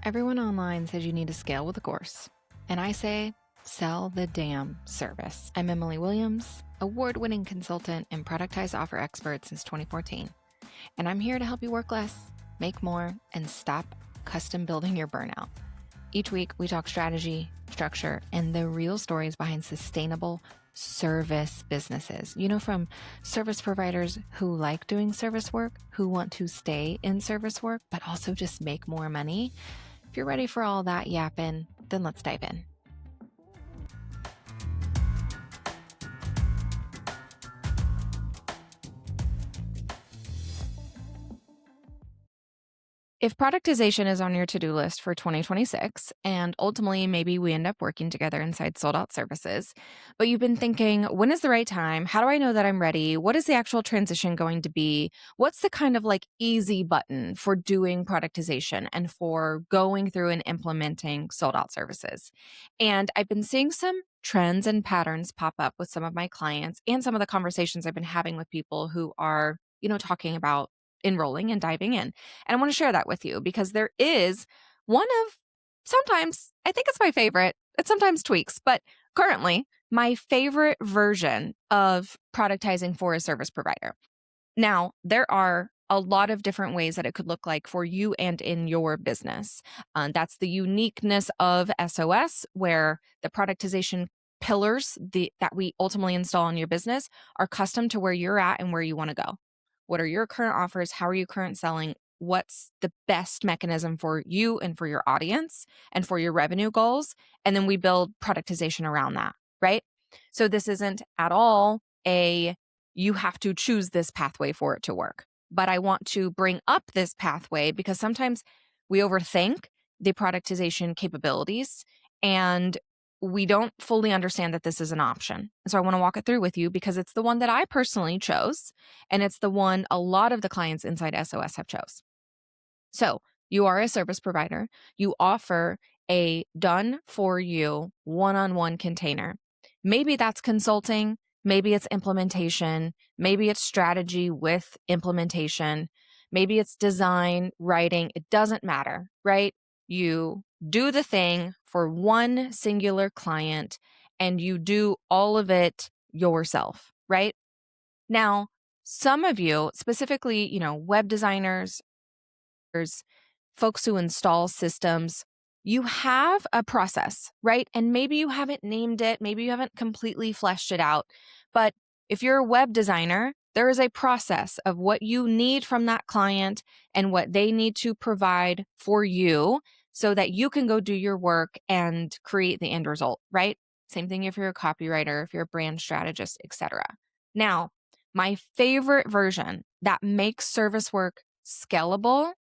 Everyone online says you need to scale with a course. And I say, sell the damn service. I'm Emily Williams, award-winning consultant and Productized offer expert since 2014. And I'm here to help you work less, make more, and stop custom building your burnout. Each week, we talk strategy, structure, and the real stories behind sustainable service businesses. You know, from service providers who like doing service work, who want to stay in service work, but also just make more money. If you're ready for all that yapping, then let's dive in. If productization is on your to-do list for 2026, and ultimately maybe we end up working together inside sold out services, but you've been thinking, when is the right time? How do I know that I'm ready? What is the actual transition going to be? What's the kind of like easy button for doing productization and for going through and implementing sold out services? And I've been seeing some trends and patterns pop up with some of my clients and some of the conversations I've been having with people who are, talking about enrolling and diving in. And I want to share that with you because there is one of sometimes, I think it's my favorite, it sometimes tweaks, but currently my favorite version of productizing for a service provider. Now, there are a lot of different ways that it could look like for you and in your business. That's the uniqueness of SOS, where the productization pillars that we ultimately install in your business are custom to where you're at and where you want to go. What are your current offers? How are you current selling? What's the best mechanism for you and for your audience and for your revenue goals? And then we build productization around that, right? So this isn't at all you have to choose this pathway for it to work. But I want to bring up this pathway because sometimes we overthink the productization capabilities and we don't fully understand that this is an option. So I want to walk it through with you because it's the one that I personally chose, and it's the one a lot of the clients inside SOS have chose. So you are a service provider. You offer a done for you one-on-one container. Maybe that's consulting. Maybe it's implementation. Maybe it's strategy with implementation. Maybe it's design, writing. It doesn't matter, right? You do the thing for one singular client and you do all of it yourself, right? Now, some of you, specifically, web designers, folks who install systems, you have a process, right? And maybe you haven't named it, maybe you haven't completely fleshed it out. But if you're a web designer, there is a process of what you need from that client and what they need to provide for you so that you can go do your work and create the end result, right? Same thing if you're a copywriter, if you're a brand strategist, etc. Now, my favorite version that makes service work scalable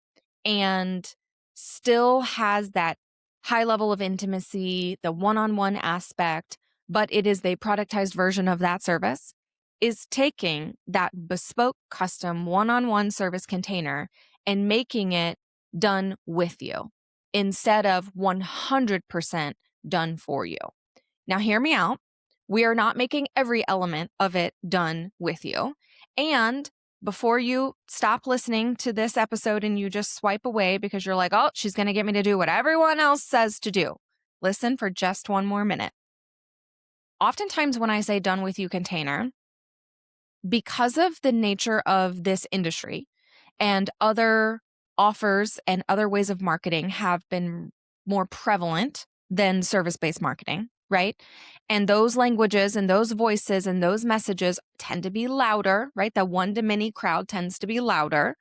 and still has that high level of intimacy, the one-on-one aspect, but it is the productized version of that service, is taking that bespoke, custom one-on-one service container and making it done with you instead of 100% done for you. Now, hear me out. We are not making every element of it done with you. And before you stop listening to this episode and you just swipe away because you're like, oh, she's going to get me to do what everyone else says to do, listen for just one more minute. Oftentimes when I say done with you container, because of the nature of this industry and other offers and other ways of marketing have been more prevalent than service-based marketing, right? And those languages and those voices and those messages tend to be louder, right? The one-to-many crowd tends to be louder.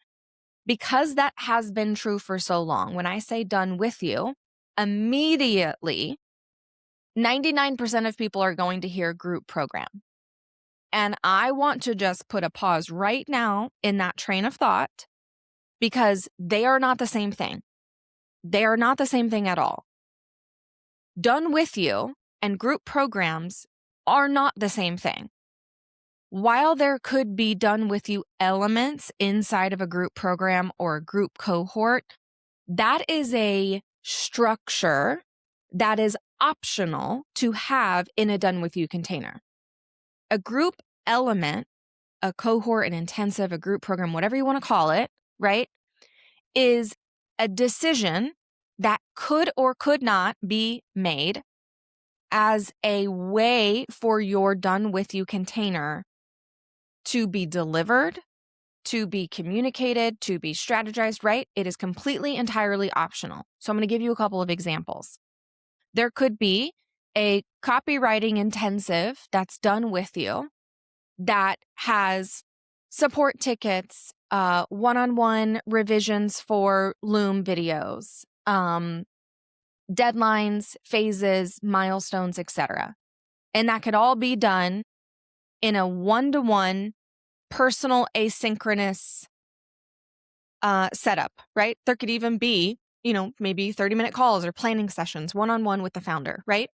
Because that has been true for so long, when I say done with you, immediately 99% of people are going to hear group program. And I want to just put a pause right now in that train of thought because they are not the same thing. They are not the same thing at all. Done with you and group programs are not the same thing. While there could be done with you elements inside of a group program or a group cohort, that is a structure that is optional to have in a done with you container. A group element, a cohort, an intensive, a group program, whatever you want to call it, right, is a decision that could or could not be made as a way for your done with you container to be delivered, to be communicated, to be strategized, right? It is completely, entirely optional. So I'm going to give you a couple of examples. There could be a copywriting intensive that's done with you that has support tickets, one-on-one revisions for Loom videos, deadlines, phases, milestones, etc. And that could all be done in a one-to-one personal asynchronous setup, right? There could even be, maybe 30-minute calls or planning sessions one-on-one with the founder, right?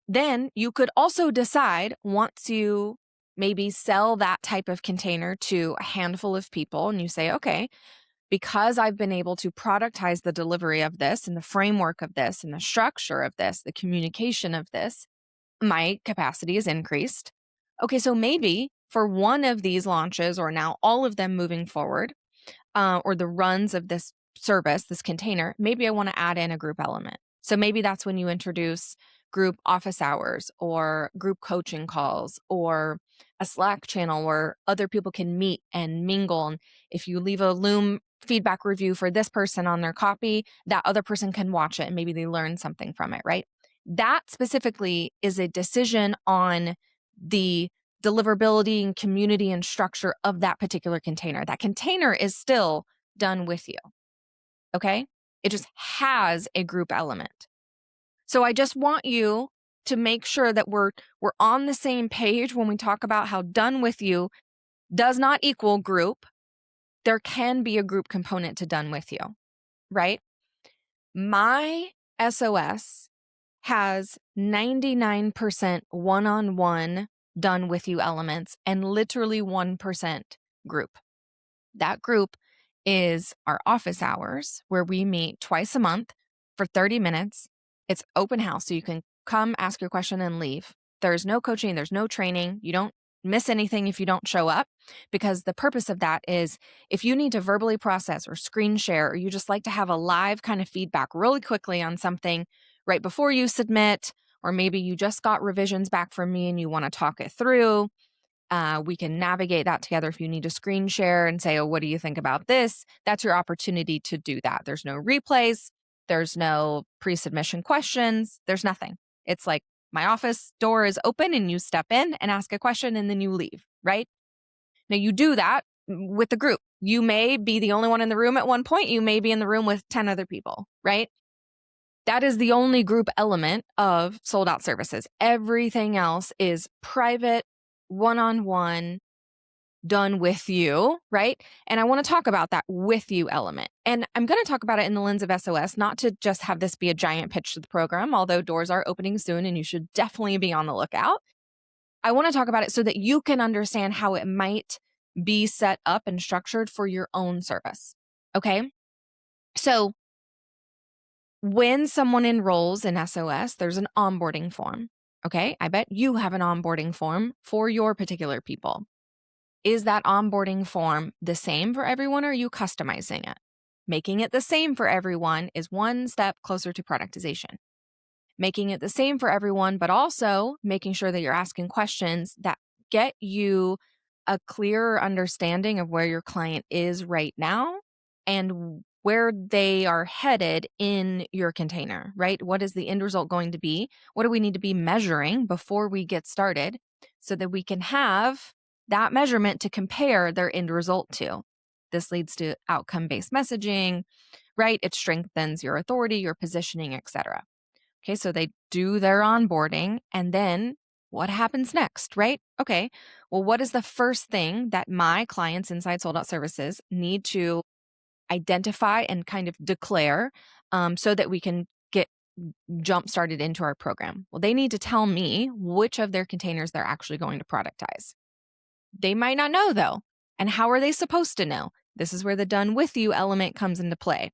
Then you could also decide, once you maybe sell that type of container to a handful of people, and you say, okay, because I've been able to productize the delivery of this and the framework of this and the structure of this, the communication of this, my capacity is increased. Okay, so maybe for one of these launches, or now all of them moving forward, or the runs of this service, this container, maybe I want to add in a group element. So maybe that's when you introduce group office hours or group coaching calls or a Slack channel where other people can meet and mingle. And if you leave a Loom feedback review for this person on their copy, that other person can watch it and maybe they learn something from it, right? That specifically is a decision on the deliverability and community and structure of that particular container. That container is still done with you. Okay? It just has a group element. So I just want you to make sure that we're on the same page when we talk about how done with you does not equal group. There can be a group component to done with you, right? My SOS has 99% one-on-one done with you elements and literally 1% group. That group is our office hours, where we meet twice a month for 30 minutes. It's open house, so you can come, ask your question, and leave. There's no coaching, there's no training. You don't miss anything if you don't show up, because the purpose of that is if you need to verbally process or screen share, or you just like to have a live kind of feedback really quickly on something right before you submit, or maybe you just got revisions back from me and you want to talk it through. We can navigate that together. If you need to screen share and say, oh, what do you think about this? That's your opportunity to do that. There's no replays. There's no pre-submission questions. There's nothing. It's like my office door is open and you step in and ask a question and then you leave, right? Now you do that with the group. You may be the only one in the room at one point. You may be in the room with 10 other people, right? That is the only group element of sold out services. Everything else is private, one-on-one, done with you, right? And I want to talk about that with you element. And I'm going to talk about it in the lens of SOS, not to just have this be a giant pitch to the program, although doors are opening soon and you should definitely be on the lookout. I want to talk about it so that you can understand how it might be set up and structured for your own service. Okay? So when someone enrolls in SOS, there's an onboarding form. Okay? I bet you have an onboarding form for your particular people. Is that onboarding form the same for everyone, or are you customizing it? Making it the same for everyone is one step closer to productization. Making it the same for everyone, but also making sure that you're asking questions that get you a clearer understanding of where your client is right now and where they are headed in your container, right? What is the end result going to be? What do we need to be measuring before we get started so that we can have that measurement to compare their end result to? This leads to outcome-based messaging, right? It strengthens your authority, your positioning, etc. Okay, so they do their onboarding, and then what happens next, right? Okay, well, what is the first thing that my clients inside Sold Out Services need to identify and kind of declare so that we can get jump started into our program? Well, they need to tell me which of their containers they're actually going to productize. They might not know though. And how are they supposed to know? This is where the done with you element comes into play.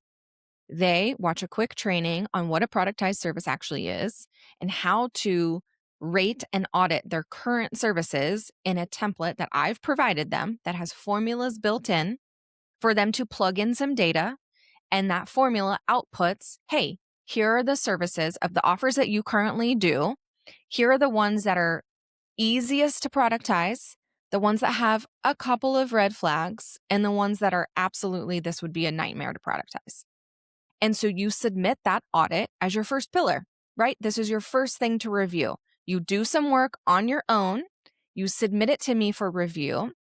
They watch a quick training on what a productized service actually is and how to rate and audit their current services in a template that I've provided them that has formulas built in for them to plug in some data And that formula outputs, hey, here are the services of the offers that you currently do. Here are the ones that are easiest to productize, the ones that have a couple of red flags, and the ones that are absolutely, this would be a nightmare to productize. And so you submit that audit as your first pillar, right? This is your first thing to review. You do some work on your own, you submit it to me for review.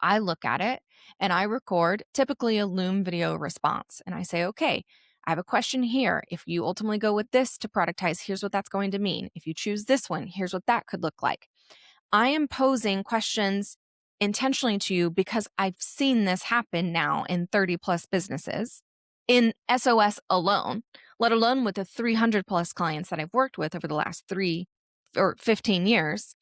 I look at it and I record typically a Loom video response. And I say, okay, I have a question here. If you ultimately go with this to productize, here's what that's going to mean. If you choose this one, here's what that could look like. I am posing questions intentionally to you because I've seen this happen now in 30 plus businesses in SOS alone, let alone with the 300 plus clients that I've worked with over the last 3 or 15 years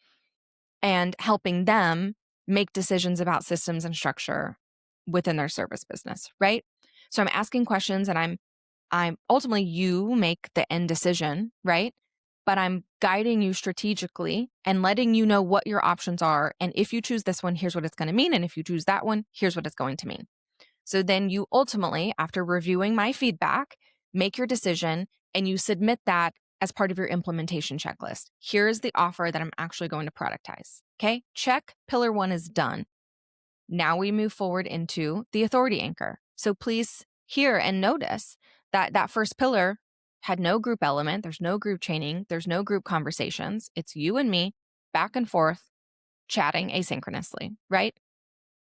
and helping them make decisions about systems and structure within their service business, right? So I'm asking questions and I'm ultimately, you make the end decision, right? But I'm guiding you strategically and letting you know what your options are. And if you choose this one, here's what it's going to mean. And if you choose that one, here's what it's going to mean. So then you ultimately, after reviewing my feedback, make your decision and you submit that as part of your implementation checklist. Here's the offer that I'm actually going to productize. Okay, check. Pillar 1 is done. Now we move forward into the authority anchor. So please hear and notice that that first pillar had no group element. There's no group chaining. There's no group conversations. It's you and me back and forth chatting asynchronously, right?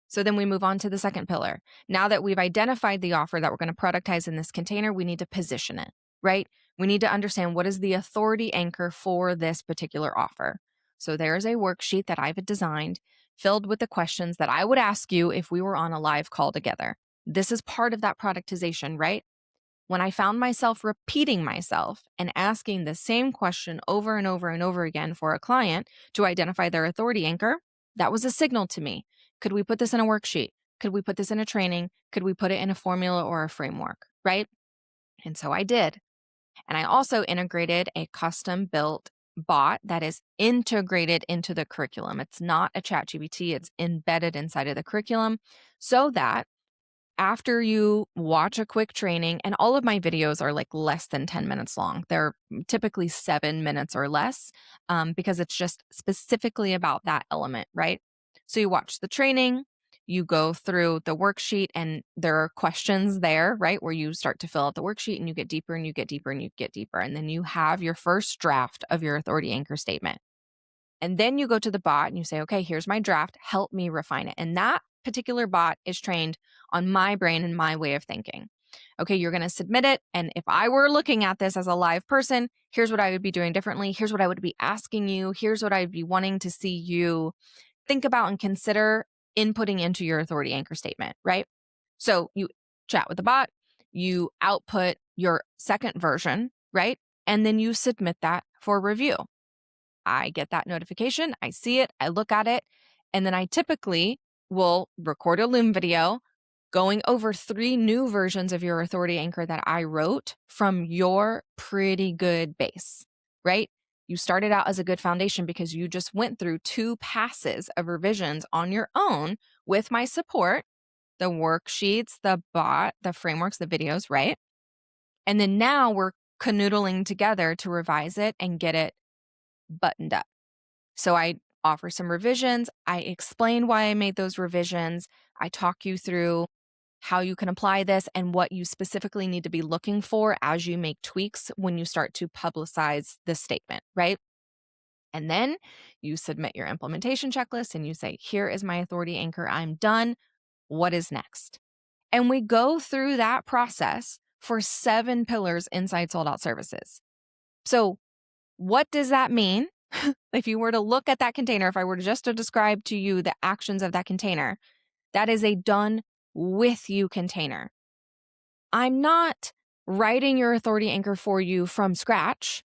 So then we move on to the second pillar. Now that we've identified the offer that we're going to productize in this container, we need to position it, right? We need to understand what is the authority anchor for this particular offer. So there's a worksheet that I've designed filled with the questions that I would ask you if we were on a live call together. This is part of that productization, right? When I found myself repeating myself and asking the same question over and over and over again for a client to identify their authority anchor, that was a signal to me. Could we put this in a worksheet? Could we put this in a training? Could we put it in a formula or a framework, right? And so I did. And I also integrated a custom built bot that is integrated into the curriculum. It's not a ChatGPT, it's embedded inside of the curriculum so that after you watch a quick training, and all of my videos are like less than 10 minutes long. They're typically 7 minutes or less because it's just specifically about that element, right? So you watch the training, you go through the worksheet, and there are questions there, right? Where you start to fill out the worksheet and you get deeper and you get deeper and you get deeper. And then you have your first draft of your authority anchor statement. And then you go to the bot and you say, okay, here's my draft, help me refine it. And that particular bot is trained on my brain and my way of thinking. Okay, you're going to submit it. And if I were looking at this as a live person, here's what I would be doing differently. Here's what I would be asking you. Here's what I'd be wanting to see you think about and consider inputting into your authority anchor statement, right? So you chat with the bot, you output your second version, right? And then you submit that for review. I get that notification, I see it, I look at it, and then I typically will record a Loom video going over 3 new versions of your authority anchor that I wrote from your pretty good base, right? You started out as a good foundation because you just went through 2 passes of revisions on your own with my support, the worksheets, the bot, the frameworks, the videos, right? And then now we're canoodling together to revise it and get it buttoned up. So I offer some revisions. I explain why I made those revisions. I talk you through how you can apply this and what you specifically need to be looking for as you make tweaks when you start to publicize this statement, right? And then you submit your implementation checklist and you say, here is my authority anchor. I'm done. What is next? And we go through that process for 7 pillars inside Sold Out Services. So what does that mean? If you were to look at that container, if I were to just to describe to you the actions of that container, that is a done with you container. I'm not writing your authority anchor for you from scratch.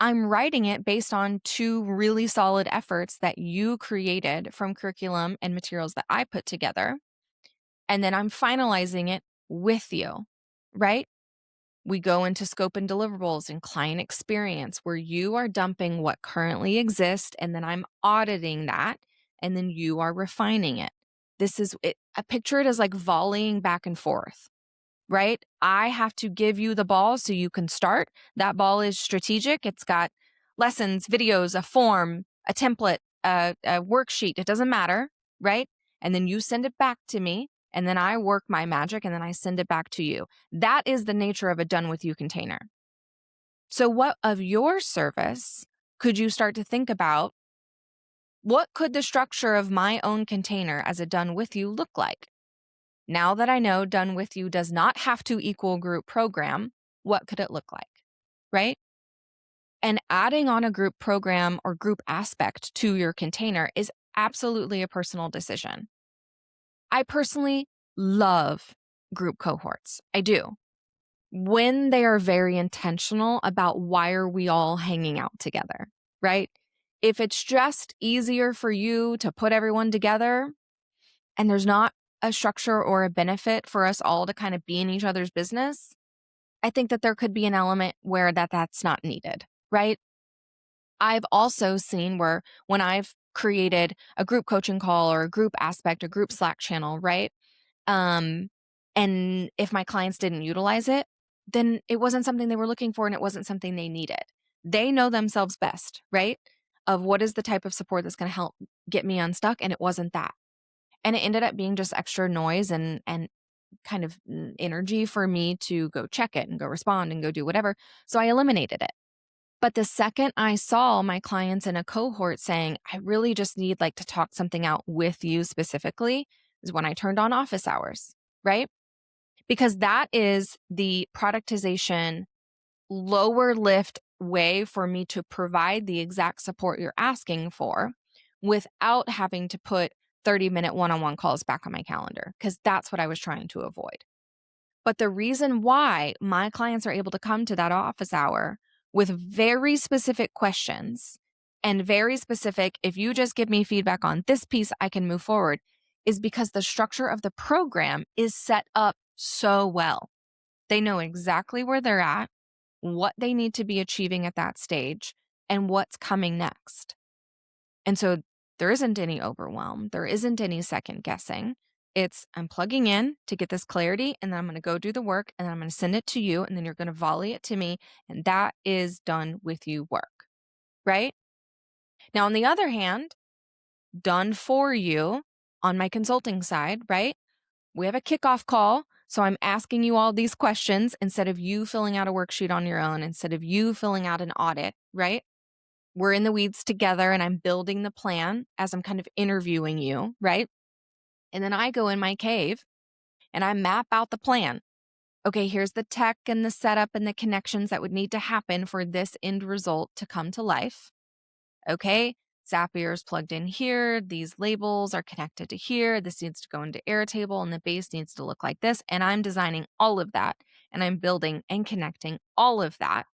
I'm writing it based on 2 really solid efforts that you created from curriculum and materials that I put together. And then I'm finalizing it with you, right? We go into scope and deliverables and client experience where you are dumping what currently exists and then I'm auditing that and then you are refining it. This is it. I picture it as like volleying back and forth. right? I have to give you the ball so you can start. That ball is strategic. It's got lessons, videos, a form, a template, a worksheet. It doesn't matter, right? And then you send it back to me, and then I work my magic, and then I send it back to you. That is the nature of a done with you container. So, what of your service could you start to think about? What could the structure of my own container as a done with you look like? Now that I know done with you does not have to equal group program, what could it look like? Right? And adding on a group program or group aspect to your container is absolutely a personal decision. I personally love group cohorts. I do. When they are very intentional about why are we all hanging out together, right? If it's just easier for you to put everyone together and there's not a structure or a benefit for us all to kind of be in each other's business, I think that there could be an element where that's not needed, right? I've also seen where when I've created a group coaching call or a group aspect, a group Slack channel, right? Um, and if my clients didn't utilize it, then it wasn't something they were looking for and it wasn't something they needed. They know themselves best, right? Of what is the type of support that's going to help get me unstuck. And it wasn't that. And it ended up being just extra noise and kind of energy for me to go check it and go respond and go do whatever. So I eliminated it. But the second I saw my clients in a cohort saying, I really just need to talk something out with you specifically, is when I turned on office hours, right? Because that is the productization lower lift way for me to provide the exact support you're asking for without having to put 30-minute one-on-one calls back on my calendar, because that's what I was trying to avoid. But the reason why my clients are able to come to that office hour with very specific questions and very specific, if you just give me feedback on this piece, I can move forward, is because the structure of the program is set up so well. They know exactly where they're at, what they need to be achieving at that stage, and what's coming next. And so there isn't any overwhelm. There isn't any second guessing. It's I'm plugging in to get this clarity, and then I'm going to go do the work, and then I'm going to send it to you, and then you're going to volley it to me. And that is done with you work, right? Now, on the other hand, done for you on my consulting side, right? We have a kickoff call. So I'm asking you all these questions instead of you filling out a worksheet on your own, instead of you filling out an audit, right? We're in the weeds together and I'm building the plan as I'm kind of interviewing you, right? And then I go in my cave and I map out the plan. Okay, here's the tech and the setup and the connections that would need to happen for this end result to come to life. Okay, Zapier is plugged in here. These labels are connected to here. This needs to go into Airtable and the base needs to look like this. And I'm designing all of that and I'm building and connecting all of that.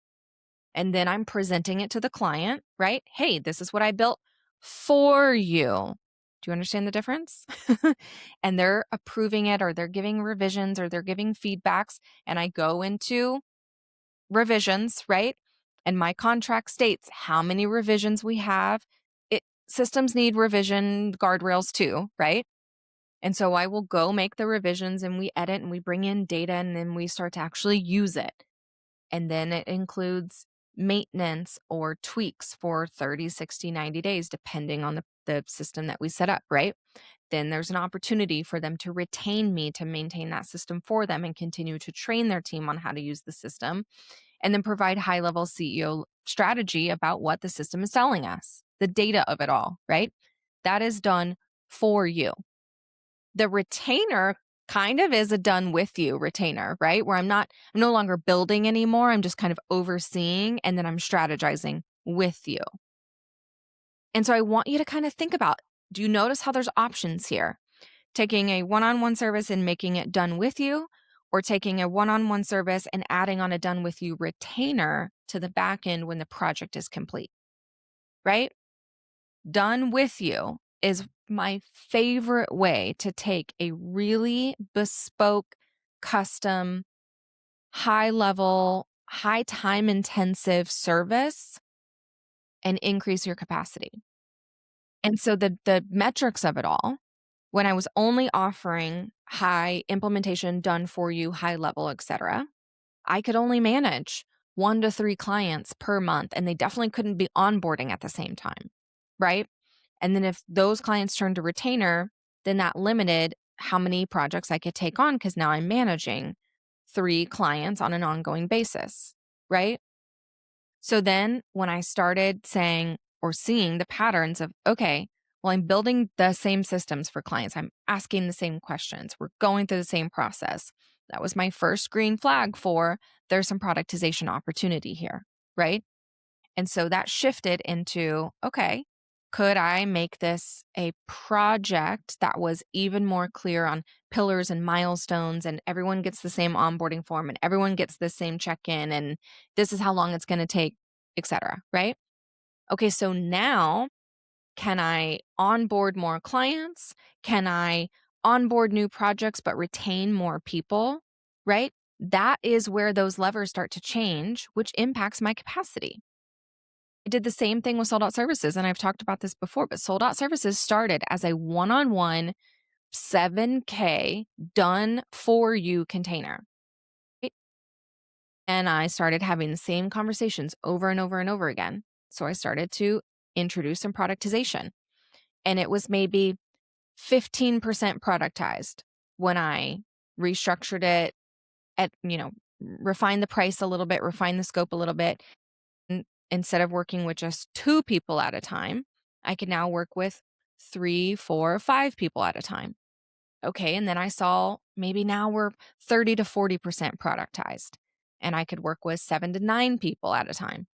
And then I'm presenting it to the client, right? Hey, this is what I built for you. Do you understand the difference? And they're approving it or they're giving revisions or they're giving feedbacks. And I go into revisions, right? And my contract states how many revisions we have. Systems need revision guardrails too, right? And so I will go make the revisions and we edit and we bring in data and then we start to actually use it. And then it includes maintenance or tweaks for 30, 60, 90 days, depending on the system that we set up, right? Then there's an opportunity for them to retain me to maintain that system for them and continue to train their team on how to use the system. And then provide high-level CEO strategy about what the system is telling us, the data of it all, right? That is done for you. The retainer kind of is a done with you retainer, right? Where I'm no longer building anymore. I'm just kind of overseeing and then I'm strategizing with you. And so I want you to kind of think about, do you notice how there's options here? Taking a one-on-one service and making it done with you, or taking a one-on-one service and adding on a done with you retainer to the back end when the project is complete, right? Done with you is my favorite way to take a really bespoke, custom, high level, high time intensive service and increase your capacity. And so the metrics of it all, when I was only offering high implementation, done for you, high level, etc., I could only manage 1 to 3 clients per month, and they definitely couldn't be onboarding at the same time, right? And then if those clients turned to retainer, then that limited how many projects I could take on because now I'm managing 3 clients on an ongoing basis, right? So then when I started saying or seeing the patterns of, okay, well, I'm building the same systems for clients. I'm asking the same questions. We're going through the same process. That was my first green flag for there's some productization opportunity here, right? And so that shifted into, okay, could I make this a project that was even more clear on pillars and milestones, and everyone gets the same onboarding form and everyone gets the same check-in, and this is how long it's going to take, etc., right? Okay, so now can I onboard more clients? Can I onboard new projects but retain more people, right? That is where those levers start to change, which impacts my capacity. I did the same thing with Sold Out Services, and I've talked about this before, but Sold Out Services started as a one-on-one 7K done for you container. Right? And I started having the same conversations over and over and over again. So I started to introduce some productization. And it was maybe 15% productized when I restructured it refined the price a little bit, refined the scope a little bit. Instead of working with just 2 people at a time, I can now work with 3, 4, 5 people at a time. Okay, and then I saw maybe now we're 30 to 40% productized, and I could work with 7 to 9 people at a time.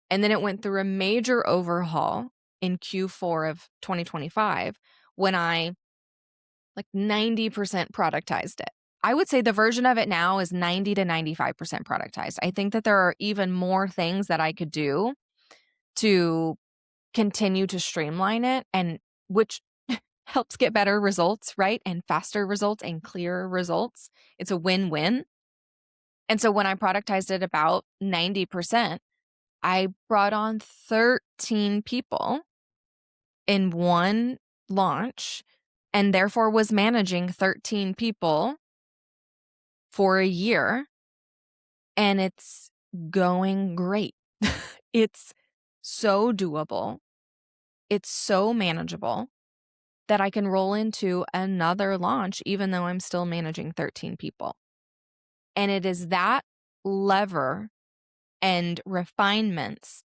And then it went through a major overhaul in Q4 of 2025 when I 90% productized it. I would say the version of it now is 90 to 95% productized. I think that there are even more things that I could do to continue to streamline it, and which helps get better results, right? And faster results and clearer results. It's a win-win. And so when I productized it about 90%, I brought on 13 people in one launch and therefore was managing 13 people for a year, and it's going great. It's so doable. It's so manageable that I can roll into another launch even though I'm still managing 13 people. And it is that lever and refinements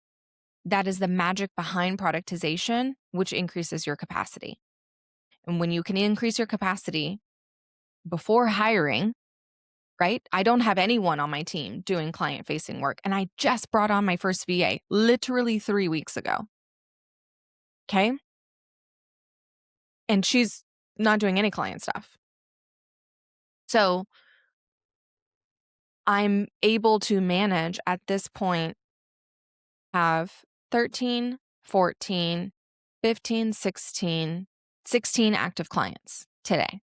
that is the magic behind productization, which increases your capacity. And when you can increase your capacity before hiring, right? I don't have anyone on my team doing client-facing work, and I just brought on my first VA literally 3 weeks ago. Okay? And she's not doing any client stuff. So I'm able to manage at this point, have 13, 14, 15, 16 active clients today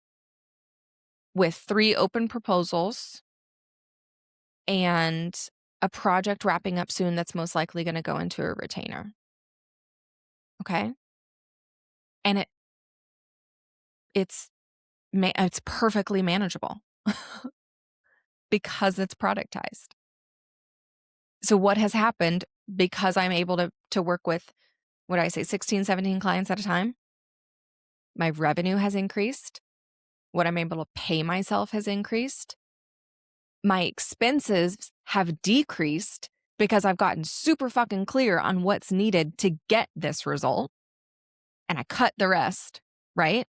with 3 open proposals and a project wrapping up soon that's most likely going to go into a retainer. Okay? And it's perfectly manageable because it's productized. So what has happened because I'm able to work with, 16, 17 clients at a time? My revenue has increased. What I'm able to pay myself has increased. My expenses have decreased because I've gotten super fucking clear on what's needed to get this result. And I cut the rest, right?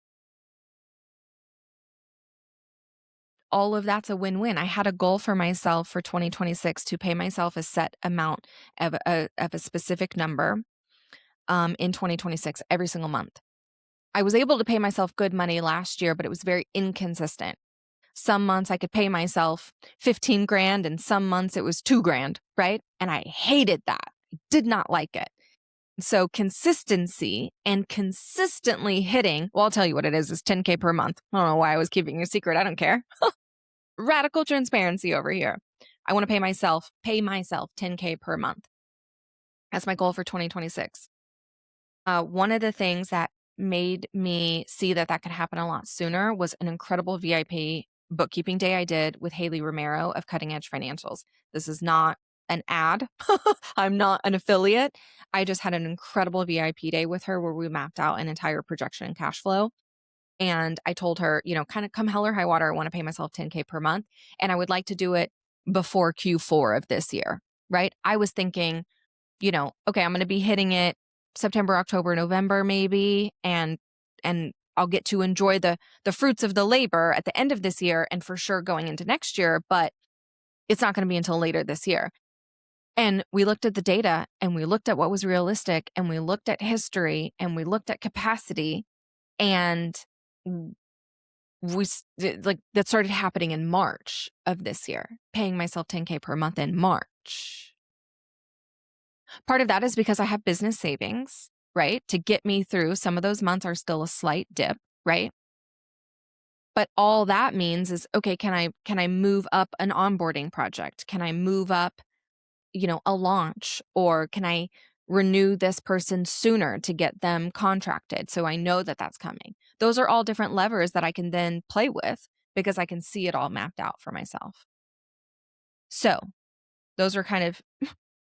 All of that's a win-win. I had a goal for myself for 2026 to pay myself a set amount of a specific number in 2026 every single month. I was able to pay myself good money last year, but it was very inconsistent. Some months I could pay myself 15 grand and some months it was 2 grand, right? And I hated that. I did not like it. So consistency and consistently hitting, well, I'll tell you what it is 10K per month. I don't know why I was keeping your secret. I don't care. Radical transparency over here. I want to pay myself 10K per month. That's my goal for 2026. One of the things that made me see that that could happen a lot sooner was an incredible VIP bookkeeping day I did with Haley Romero of Cutting Edge Financials. This is not an ad. I'm not an affiliate. I just had an incredible VIP day with her where we mapped out an entire projection and cash flow. And I told her, kind of come hell or high water, I want to pay myself $10K per month. And I would like to do it before Q4 of this year, right? I was thinking, okay, I'm going to be hitting it September, October, November, maybe. And I'll get to enjoy the fruits of the labor at the end of this year and for sure going into next year, but it's not going to be until later this year. And we looked at the data and we looked at what was realistic and we looked at history and we looked at capacity, and that started happening in March of this year, paying myself $10K per month in March. Part of that is because I have business savings, right? To get me through. Some of those months are still a slight dip, right? But all that means is, okay, can I move up an onboarding project? Can I move up, a launch? Or can I renew this person sooner to get them contracted so I know that that's coming? Those are all different levers that I can then play with because I can see it all mapped out for myself. So those are kind of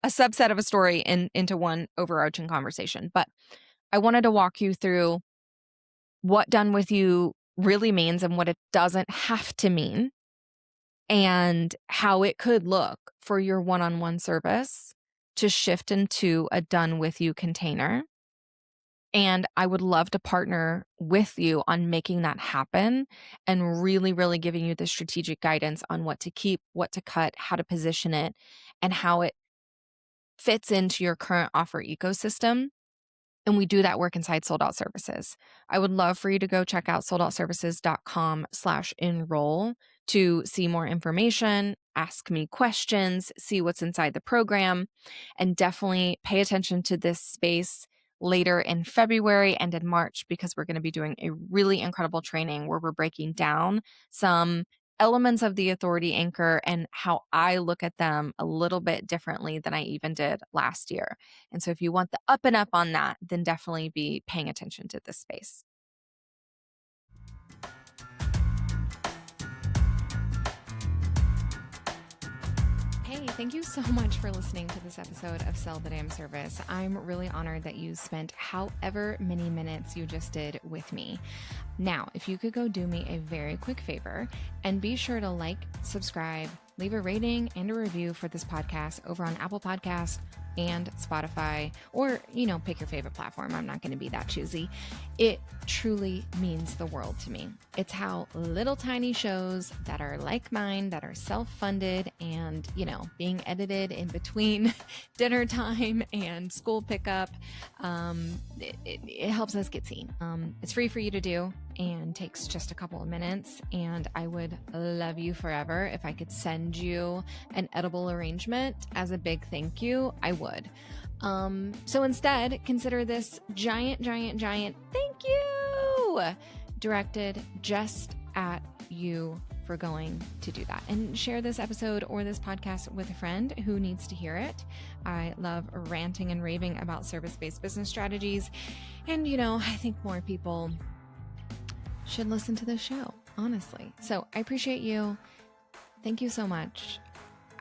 a subset of a story into one overarching conversation. But I wanted to walk you through what done with you really means and what it doesn't have to mean, and how it could look for your one-on-one service to shift into a done with you container. And I would love to partner with you on making that happen and really, really giving you the strategic guidance on what to keep, what to cut, how to position it, and how it fits into your current offer ecosystem. And we do that work inside Sold Out Services. I would love for you to go check out soldoutservices.com/enroll to see more information, ask me questions, see what's inside the program, and definitely pay attention to this space later in February and in March, because we're going to be doing a really incredible training where we're breaking down some elements of the authority anchor and how I look at them a little bit differently than I even did last year. And so if you want the up and up on that, then definitely be paying attention to this space. Hey, thank you so much for listening to this episode of Sell the Damn Service. I'm really honored that you spent however many minutes you just did with me. Now, if you could go do me a very quick favor and be sure to like, subscribe, leave a rating and a review for this podcast over on Apple Podcasts and Spotify, or, pick your favorite platform. I'm not going to be that choosy. It truly means the world to me. It's how little tiny shows that are like mine, that are self-funded and, being edited in between dinner time and school pickup, it helps us get seen. It's free for you to do and takes just a couple of minutes. And I would love you forever if I could send you an edible arrangement as a big thank you. I would. So instead, consider this giant thank you directed just at you for going to do that. And share this episode or this podcast with a friend who needs to hear it. I love ranting and raving about service-based business strategies. And, I think more people should listen to this show, honestly. So I appreciate you. Thank you so much.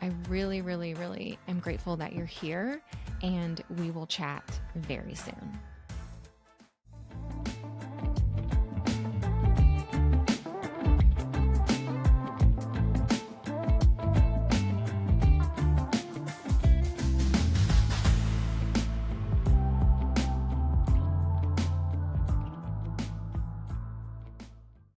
I really, really, really am grateful that you're here, and we will chat very soon.